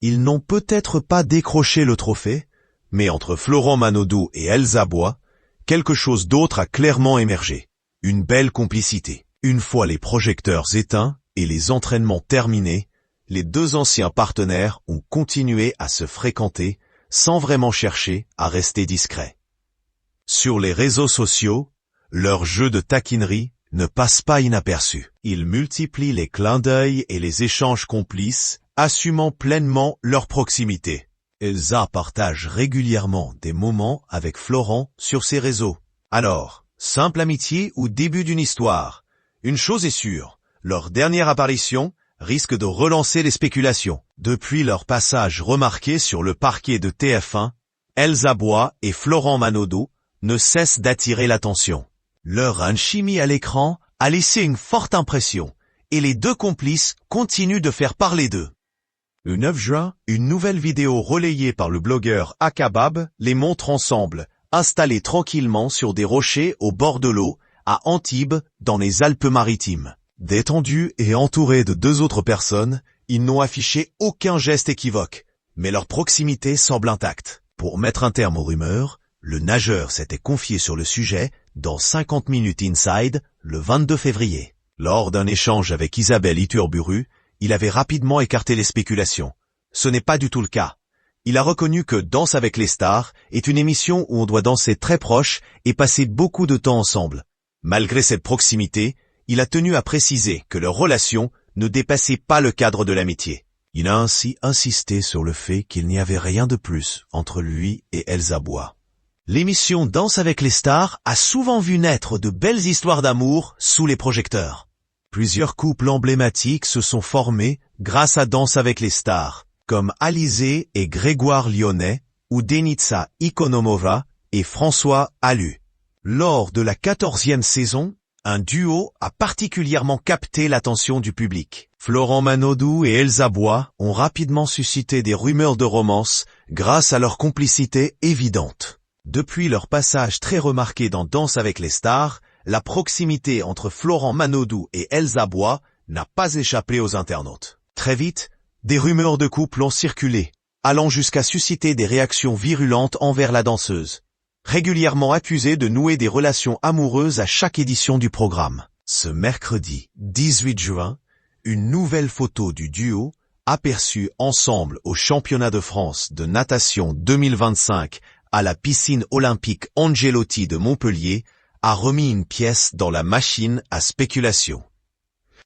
Ils n'ont peut-être pas décroché le trophée, mais entre Florent Manodou et Elsa Bois, quelque chose d'autre a clairement émergé. Une belle complicité. Une fois les projecteurs éteints et les entraînements terminés, les deux anciens partenaires ont continué à se fréquenter sans vraiment chercher à rester discrets. Sur les réseaux sociaux, leur jeu de taquinerie ne passe pas inaperçu. Ils multiplient les clins d'œil et les échanges complices, assumant pleinement leur proximité. Elsa partage régulièrement des moments avec Florent sur ses réseaux. Alors, simple amitié ou début d'une histoire? Une chose est sûre, leur dernière apparition risque de relancer les spéculations. Depuis leur passage remarqué sur le parquet de TF1, Elsa Bois et Florent Manodou ne cessent d'attirer l'attention. Leur alchimie à l'écran a laissé une forte impression, et les deux complices continuent de faire parler d'eux. Le 9 juin, une nouvelle vidéo relayée par le blogueur Akabab les montre ensemble, installés tranquillement sur des rochers au bord de l'eau, à Antibes, dans les Alpes-Maritimes. Détendus et entourés de deux autres personnes, ils n'ont affiché aucun geste équivoque, mais leur proximité semble intacte. Pour mettre un terme aux rumeurs, le nageur s'était confié sur le sujet dans 50 Minutes Inside, le 22 février. Lors d'un échange avec Isabelle Iturburu, il avait rapidement écarté les spéculations. Ce n'est pas du tout le cas. Il a reconnu que Danse avec les stars est une émission où on doit danser très proche et passer beaucoup de temps ensemble. Malgré cette proximité, il a tenu à préciser que leur relation ne dépassait pas le cadre de l'amitié. Il a ainsi insisté sur le fait qu'il n'y avait rien de plus entre lui et Elsa Bois. L'émission Danse avec les stars a souvent vu naître de belles histoires d'amour sous les projecteurs. Plusieurs couples emblématiques se sont formés grâce à Danse avec les stars, comme Alizé et Grégoire Lyonnais, ou Denitsa Ikonomova et François Allu. Lors de la 14e saison, un duo a particulièrement capté l'attention du public. Florent Manodou et Elsa Bois ont rapidement suscité des rumeurs de romance grâce à leur complicité évidente. Depuis leur passage très remarqué dans Danse avec les stars, la proximité entre Florent Manodou et Elsa Bois n'a pas échappé aux internautes. Très vite, des rumeurs de couple ont circulé, allant jusqu'à susciter des réactions virulentes envers la danseuse, régulièrement accusée de nouer des relations amoureuses à chaque édition du programme. Ce mercredi 18 juin, une nouvelle photo du duo, aperçue ensemble au championnat de France de natation 2025 à la piscine olympique Angelotti de Montpellier, a remis une pièce dans la machine à spéculation.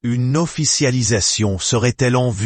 Une officialisation serait-elle en vue?